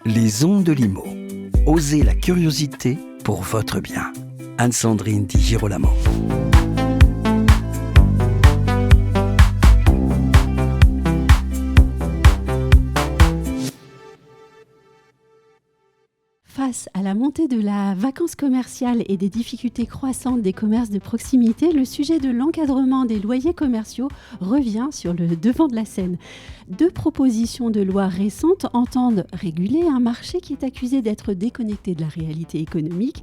Les ondes de Limo. Osez la curiosité pour votre bien. Anne-Sandrine Di Girolamo. Face à la montée de la vacance commerciale et des difficultés croissantes des commerces de proximité, le sujet de l'encadrement des loyers commerciaux revient sur le devant de la scène. 2 propositions de loi récentes entendent réguler un marché qui est accusé d'être déconnecté de la réalité économique.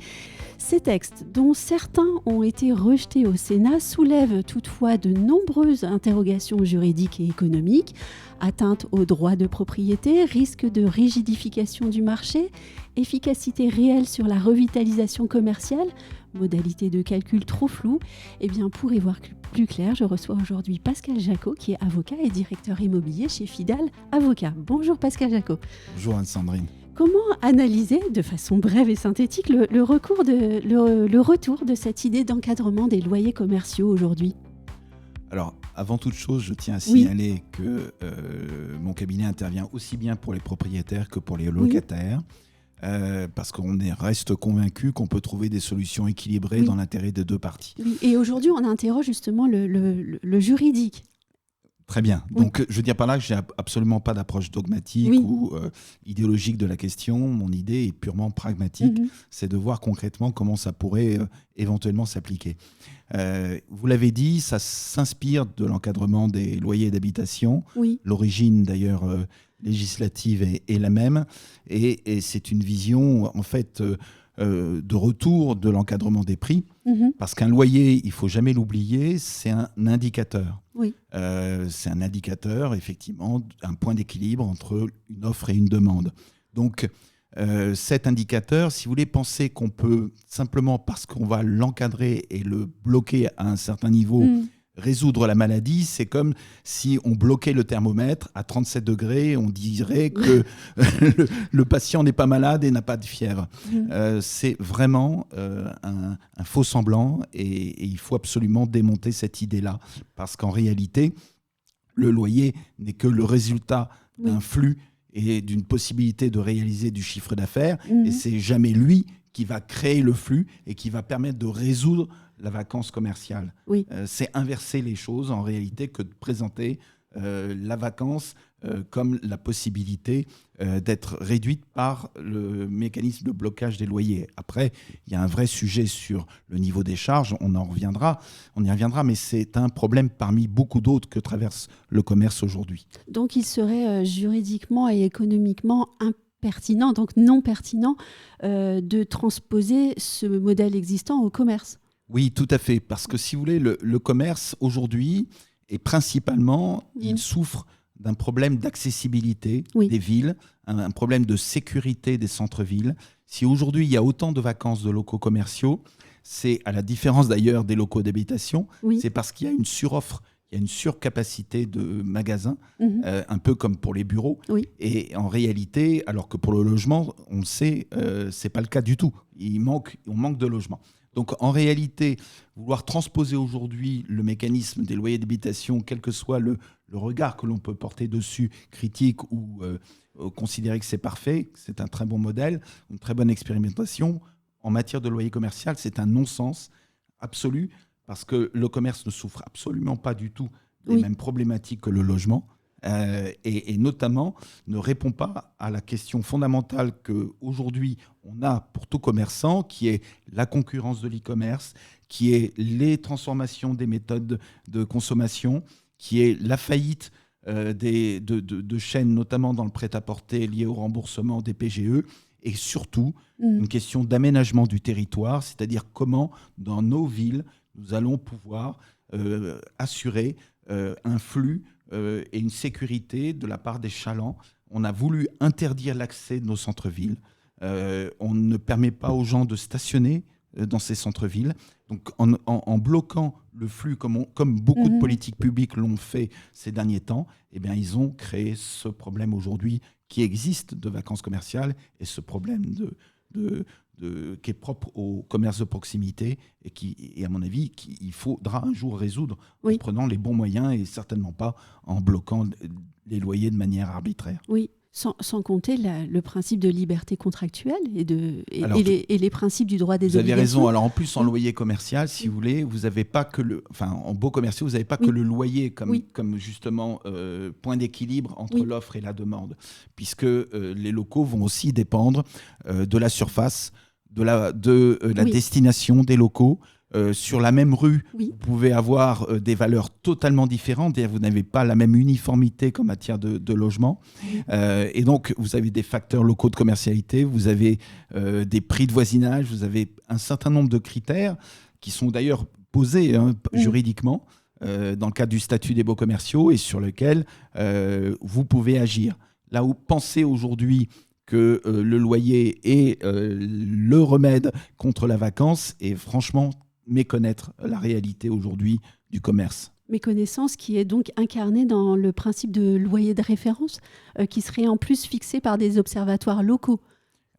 Ces textes, dont certains ont été rejetés au Sénat, soulèvent toutefois de nombreuses interrogations juridiques et économiques. Atteinte aux droits de propriété, risque de rigidification du marché, efficacité réelle sur la revitalisation commerciale, modalité de calcul trop floue. Eh bien, pour y voir plus clair, je reçois aujourd'hui Pascal Jacot, qui est avocat et directeur immobilier chez Fidal Avocat. Bonjour Pascal Jacot. Bonjour Anne-Sandrine. Comment analyser de façon brève et synthétique le retour de cette idée d'encadrement des loyers commerciaux aujourd'hui ? Alors, avant toute chose, je tiens à signaler que mon cabinet intervient aussi bien pour les propriétaires que pour les locataires, parce qu'on reste convaincu qu'on peut trouver des solutions équilibrées dans l'intérêt des 2 parties. Oui. Et aujourd'hui, on interroge justement le juridique. Très bien. Donc, je veux dire par là que je n'ai absolument pas d'approche dogmatique ou idéologique de la question. Mon idée est purement pragmatique. C'est de voir concrètement comment ça pourrait éventuellement s'appliquer. Vous l'avez dit, ça s'inspire de l'encadrement des loyers d'habitation. L'origine, d'ailleurs, législative est la même. Et c'est une vision, en fait, de retour de l'encadrement des prix. Parce qu'un loyer, il ne faut jamais l'oublier, c'est un indicateur. C'est un indicateur, effectivement, un point d'équilibre entre une offre et une demande. Donc, cet indicateur, si vous voulez penser qu'on peut, simplement parce qu'on va l'encadrer et le bloquer à un certain niveau, résoudre la maladie, c'est comme si on bloquait le thermomètre à 37 degrés, on dirait que le patient n'est pas malade et n'a pas de fièvre. C'est vraiment un faux semblant et il faut absolument démonter cette idée-là, parce qu'en réalité, le loyer n'est que le résultat d'un flux et d'une possibilité de réaliser du chiffre d'affaires, et c'est jamais lui qui va créer le flux et qui va permettre de résoudre la vacance commerciale. C'est inverser les choses en réalité que de présenter la vacance comme la possibilité d'être réduite par le mécanisme de blocage des loyers. Après, il y a un vrai sujet sur le niveau des charges, on y reviendra, mais c'est un problème parmi beaucoup d'autres que traverse le commerce aujourd'hui. Donc il serait juridiquement et économiquement impertinent, donc non pertinent, de transposer ce modèle existant au commerce. Oui, tout à fait, parce que si vous voulez, le commerce aujourd'hui, et principalement, il souffre d'un problème d'accessibilité des villes, un problème de sécurité des centres-villes. Si aujourd'hui il y a autant de vacances de locaux commerciaux, c'est à la différence d'ailleurs des locaux d'habitation, c'est parce qu'il y a une suroffre, il y a une surcapacité de magasins, un peu comme pour les bureaux. Et en réalité, alors que pour le logement, on le sait, c'est pas le cas du tout. On manque de logements. Donc en réalité, vouloir transposer aujourd'hui le mécanisme des loyers d'habitation, quel que soit le regard que l'on peut porter dessus, critique ou considérer que c'est parfait, c'est un très bon modèle, une très bonne expérimentation, en matière de loyer commercial, c'est un non-sens absolu, parce que le commerce ne souffre absolument pas du tout des mêmes problématiques que le logement. Et notamment ne répond pas à la question fondamentale qu'aujourd'hui on a pour tout commerçant, qui est la concurrence de l'e-commerce, qui est les transformations des méthodes de consommation, qui est la faillite de chaînes, notamment dans le prêt-à-porter lié au remboursement des PGE, et surtout une question d'aménagement du territoire, c'est-à-dire comment dans nos villes nous allons pouvoir assurer un flux et une sécurité de la part des chalands. On a voulu interdire l'accès de nos centres-villes. On ne permet pas aux gens de stationner dans ces centres-villes. Donc en bloquant le flux, comme beaucoup de politiques publiques l'ont fait ces derniers temps, eh bien, ils ont créé ce problème aujourd'hui qui existe de vacances commerciales et ce problème qui est propre au commerce de proximité et à mon avis, il faudra un jour résoudre en prenant les bons moyens et certainement pas en bloquant les loyers de manière arbitraire. Oui, Sans compter le principe de liberté contractuelle et les principes du droit des obligations. Vous avez raison. Alors en plus, en loyer commercial, si vous voulez, vous n'avez pas que en baux commerciaux, vous n'avez pas que le loyer comme justement point d'équilibre entre l'offre et la demande, puisque les locaux vont aussi dépendre de la surface, de la destination des locaux. Sur la même rue, vous pouvez avoir des valeurs totalement différentes et vous n'avez pas la même uniformité qu'en matière de logement. Et donc, vous avez des facteurs locaux de commercialité, vous avez des prix de voisinage, vous avez un certain nombre de critères qui sont d'ailleurs posés juridiquement dans le cadre du statut des baux commerciaux et sur lesquels vous pouvez agir. Là où pensez aujourd'hui que le loyer est le remède contre la vacance est franchement méconnaître la réalité aujourd'hui du commerce. Méconnaissance qui est donc incarnée dans le principe de loyer de référence qui serait en plus fixé par des observatoires locaux.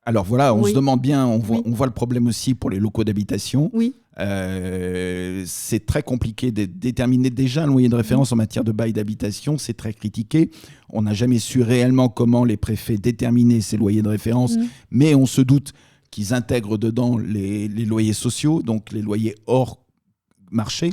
Alors voilà, on se demande bien, on voit le problème aussi pour les locaux d'habitation. Oui. C'est très compliqué de déterminer déjà un loyer de référence en matière de bail d'habitation, c'est très critiqué. On n'a jamais su réellement comment les préfets déterminaient ces loyers de référence, mais on se doute qu'ils intègrent dedans les loyers sociaux, donc les loyers hors marché.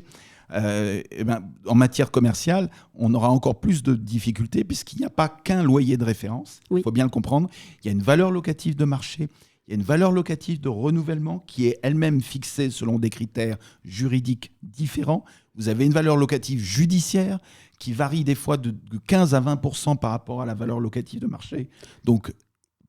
En matière commerciale, on aura encore plus de difficultés puisqu'il n'y a pas qu'un loyer de référence. Il faut bien le comprendre. Il y a une valeur locative de marché, il y a une valeur locative de renouvellement qui est elle-même fixée selon des critères juridiques différents. Vous avez une valeur locative judiciaire qui varie des fois de 15 à 20% par rapport à la valeur locative de marché. Donc,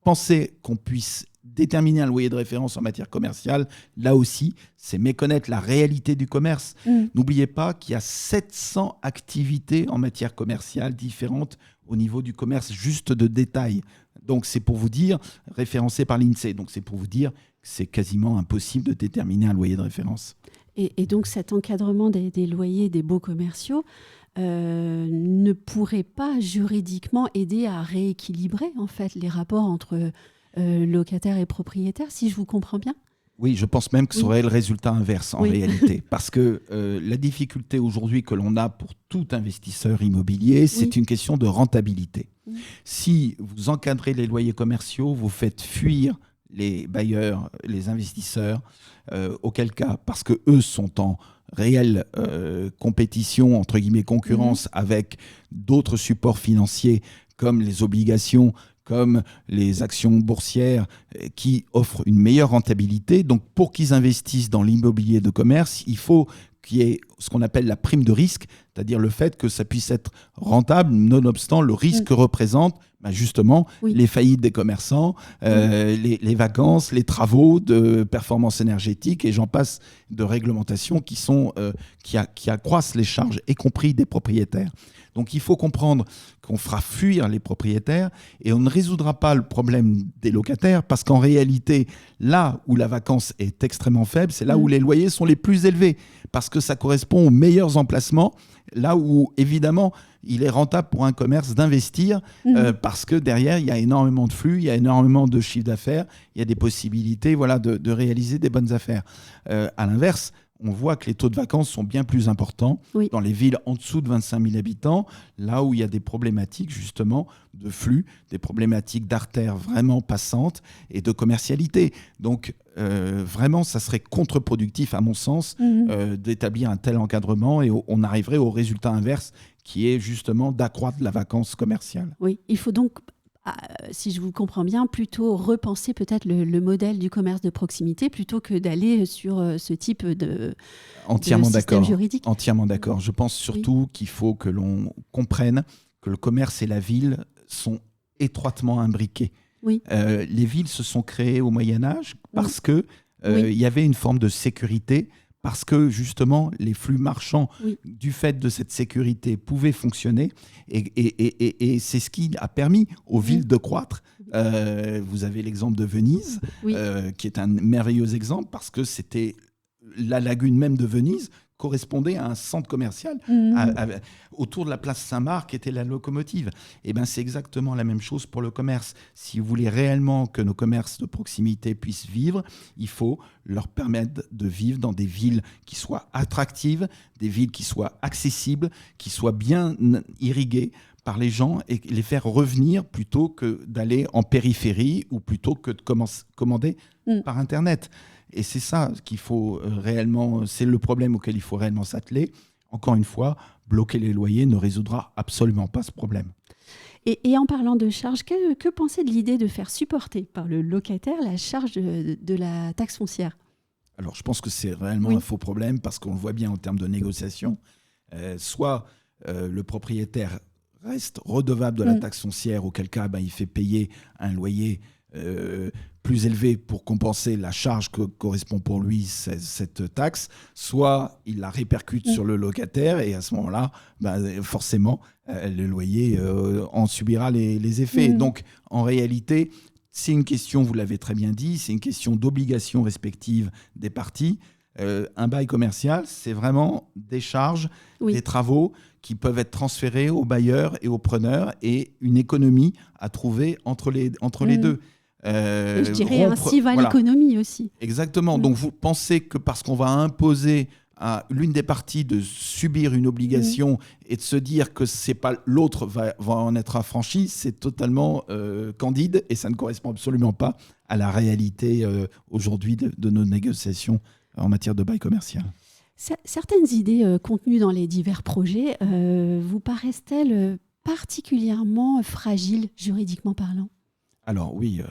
pensez qu'on puisse déterminer un loyer de référence en matière commerciale, là aussi, c'est méconnaître la réalité du commerce. N'oubliez pas qu'il y a 700 activités en matière commerciale différentes au niveau du commerce, juste de détail. Donc, c'est pour vous dire, référencé par l'INSEE, donc c'est pour vous dire que c'est quasiment impossible de déterminer un loyer de référence. Et donc, cet encadrement des loyers des baux commerciaux ne pourrait pas juridiquement aider à rééquilibrer en fait, les rapports entre locataires et propriétaires, si je vous comprends bien? Oui, je pense même que ce serait le résultat inverse en réalité. Parce que la difficulté aujourd'hui que l'on a pour tout investisseur immobilier, c'est une question de rentabilité. Si vous encadrez les loyers commerciaux, vous faites fuir les bailleurs, les investisseurs, auquel cas, parce qu'eux sont en réelle compétition, entre guillemets concurrence avec d'autres supports financiers comme les obligations, comme les actions boursières qui offrent une meilleure rentabilité. Donc, pour qu'ils investissent dans l'immobilier de commerce, il faut qu'il y ait ce qu'on appelle la prime de risque, c'est-à-dire le fait que ça puisse être rentable, nonobstant le risque que représentent justement les faillites des commerçants, les vacances, les travaux de performance énergétique et j'en passe de réglementations qui accroissent les charges, y compris des propriétaires. Donc il faut comprendre qu'on fera fuir les propriétaires et on ne résoudra pas le problème des locataires parce qu'en réalité, là où la vacance est extrêmement faible, c'est là où les loyers sont les plus élevés parce que ça correspond aux meilleurs emplacements, là où évidemment il est rentable pour un commerce d'investir parce que derrière il y a énormément de flux, il y a énormément de chiffre d'affaires, il y a des possibilités de réaliser des bonnes affaires. À l'inverse, on voit que les taux de vacances sont bien plus importants dans les villes en dessous de 25 000 habitants, là où il y a des problématiques justement de flux, des problématiques d'artères vraiment passantes et de commercialité. Donc vraiment, ça serait contre-productif à mon sens d'établir un tel encadrement et on arriverait au résultat inverse qui est justement d'accroître la vacance commerciale. Oui, il faut donc, si je vous comprends bien, plutôt repenser peut-être le modèle du commerce de proximité plutôt que d'aller sur ce type de système juridique. Entièrement d'accord. Je pense surtout qu'il faut que l'on comprenne que le commerce et la ville sont étroitement imbriqués. Les villes se sont créées au Moyen-Âge parce qu'il y avait une forme de sécurité, parce que justement les flux marchands du fait de cette sécurité pouvaient fonctionner et c'est ce qui a permis aux villes de croître. Vous avez l'exemple de Venise qui est un merveilleux exemple parce que c'était la lagune même de Venise correspondait à un centre commercial autour de la place Saint-Marc qui était la locomotive. Et ben c'est exactement la même chose pour le commerce. Si vous voulez réellement que nos commerces de proximité puissent vivre, il faut leur permettre de vivre dans des villes qui soient attractives, des villes qui soient accessibles, qui soient bien irriguées par les gens et les faire revenir plutôt que d'aller en périphérie ou plutôt que de commander par Internet. Et c'est ça qu'il faut réellement, c'est le problème auquel il faut réellement s'atteler. Encore une fois, bloquer les loyers ne résoudra absolument pas ce problème. Et en parlant de charges, que pensez de l'idée de faire supporter par le locataire la charge de la taxe foncière ? Alors, je pense que c'est réellement un faux problème parce qu'on le voit bien en termes de négociation. Soit le propriétaire reste redevable de la taxe foncière, auquel cas il fait payer un loyer plus élevé pour compenser la charge que correspond pour lui cette taxe, soit il la répercute sur le locataire et à ce moment-là, forcément, le loyer en subira les effets. Donc, en réalité, c'est une question, vous l'avez très bien dit, c'est une question d'obligation respective des parties. Un bail commercial, c'est vraiment des charges, des travaux qui peuvent être transférés aux bailleurs et aux preneurs et une économie à trouver entre les deux. Je dirais ainsi va l'économie aussi. Exactement. Donc vous pensez que parce qu'on va imposer à l'une des parties de subir une obligation et de se dire que c'est pas l'autre va en être affranchi, c'est totalement candide et ça ne correspond absolument pas à la réalité aujourd'hui de nos négociations en matière de bail commercial. Certaines idées contenues dans les divers projets vous paraissent-elles particulièrement fragiles juridiquement parlant ? Alors oui,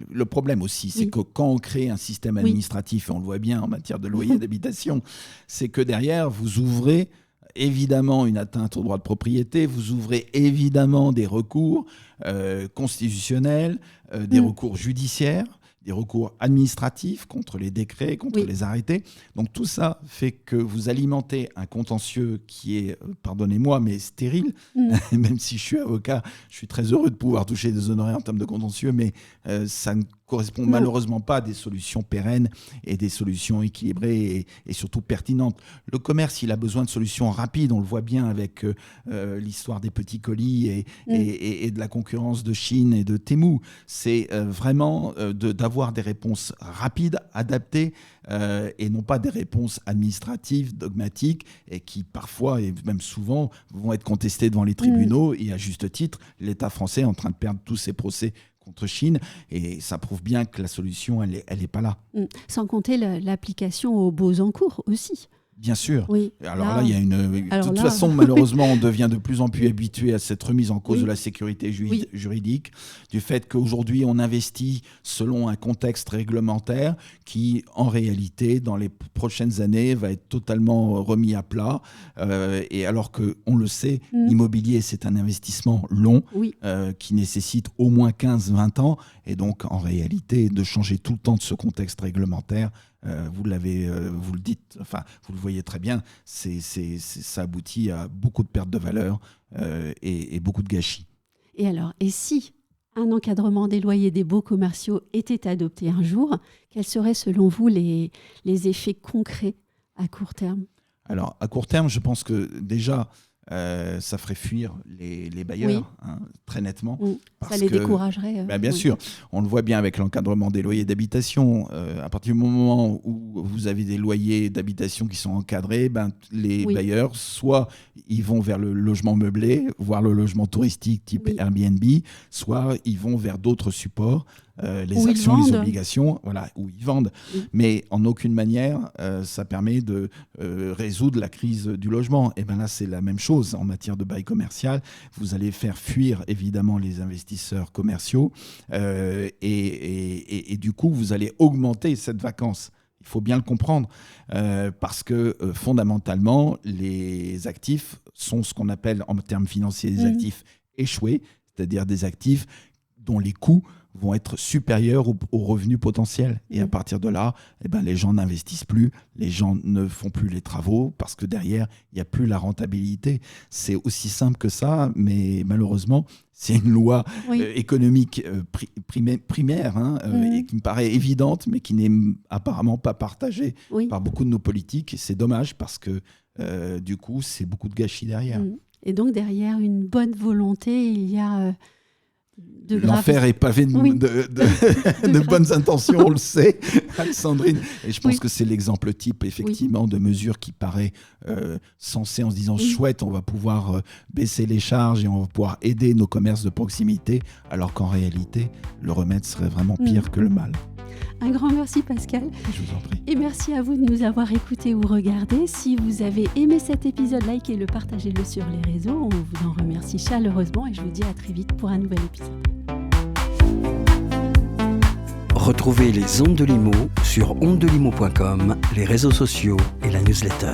le problème aussi, c'est que quand on crée un système administratif, et on le voit bien en matière de loyer d'habitation, c'est que derrière, vous ouvrez évidemment une atteinte au droit de propriété, vous ouvrez évidemment des recours constitutionnels, des recours judiciaires, des recours administratifs contre les décrets, contre les arrêtés. Donc tout ça fait que vous alimentez un contentieux qui est, pardonnez-moi, mais stérile. Même si je suis avocat, je suis très heureux de pouvoir toucher des honoraires en termes de contentieux, mais ça ne correspond malheureusement pas à des solutions pérennes et des solutions équilibrées et surtout pertinentes. Le commerce, il a besoin de solutions rapides. On le voit bien avec l'histoire des petits colis et de la concurrence de Chine et de Temu. C'est vraiment d'avoir des réponses rapides, adaptées, et non pas des réponses administratives, dogmatiques, et qui parfois, et même souvent, vont être contestées devant les tribunaux. Et à juste titre, l'État français est en train de perdre tous ses procès contre Chine, et ça prouve bien que la solution, elle est pas là. Sans compter l'application aux baux en cours aussi. Bien sûr. Oui. Alors là, il y a de toute façon, malheureusement, on devient de plus en plus habitué à cette remise en cause de la sécurité juridique, du fait qu'aujourd'hui, on investit selon un contexte réglementaire qui, en réalité, dans les prochaines années, va être totalement remis à plat. Et alors qu'on le sait, l'immobilier, c'est un investissement long qui nécessite au moins 15-20 ans. Et donc, en réalité, de changer tout le temps de ce contexte réglementaire, vous le dites, enfin, vous le voyez très bien, ça aboutit à beaucoup de pertes de valeur et beaucoup de gâchis. Et alors, et si un encadrement des loyers des baux commerciaux était adopté un jour, quels seraient selon vous les effets concrets à court terme ? Alors, à court terme, je pense que déjà, ça ferait fuir les bailleurs, très nettement. Ça les découragerait. Bien sûr, on le voit bien avec l'encadrement des loyers d'habitation. À partir du moment où vous avez des loyers d'habitation qui sont encadrés, les bailleurs, soit ils vont vers le logement meublé, voire le logement touristique type Airbnb, soit ils vont vers d'autres supports, les actions, les obligations, où ils vendent. Mais en aucune manière, ça permet de résoudre la crise du logement. Et là, c'est la même chose en matière de bail commercial. Vous allez faire fuir évidemment les investisseurs commerciaux et du coup, vous allez augmenter cette vacance. Il faut bien le comprendre parce que fondamentalement, les actifs sont ce qu'on appelle en termes financiers des actifs échoués, c'est-à-dire des actifs dont les coûts vont être supérieurs aux revenus potentiels. Et à partir de là, les gens n'investissent plus, les gens ne font plus les travaux parce que derrière, il n'y a plus la rentabilité. C'est aussi simple que ça, mais malheureusement, c'est une loi économique primaire et qui me paraît évidente, mais qui n'est apparemment pas partagée par beaucoup de nos politiques. Et c'est dommage parce que du coup, c'est beaucoup de gâchis derrière. Et donc derrière une bonne volonté, il y a L'enfer est pavé de bonnes intentions, on le sait, Sandrine. Et je pense que c'est l'exemple type, effectivement, de mesure qui paraît sensée en se disant chouette, on va pouvoir baisser les charges et on va pouvoir aider nos commerces de proximité, alors qu'en réalité, le remède serait vraiment pire que le mal. Un grand merci Pascal. Je vous en prie. Et merci à vous de nous avoir écoutés ou regardés. Si vous avez aimé cet épisode, likez-le, partagez-le sur les réseaux. On vous en remercie chaleureusement et je vous dis à très vite pour un nouvel épisode. Retrouvez les Ondes de Limo sur ondedelimo.com, les réseaux sociaux et la newsletter.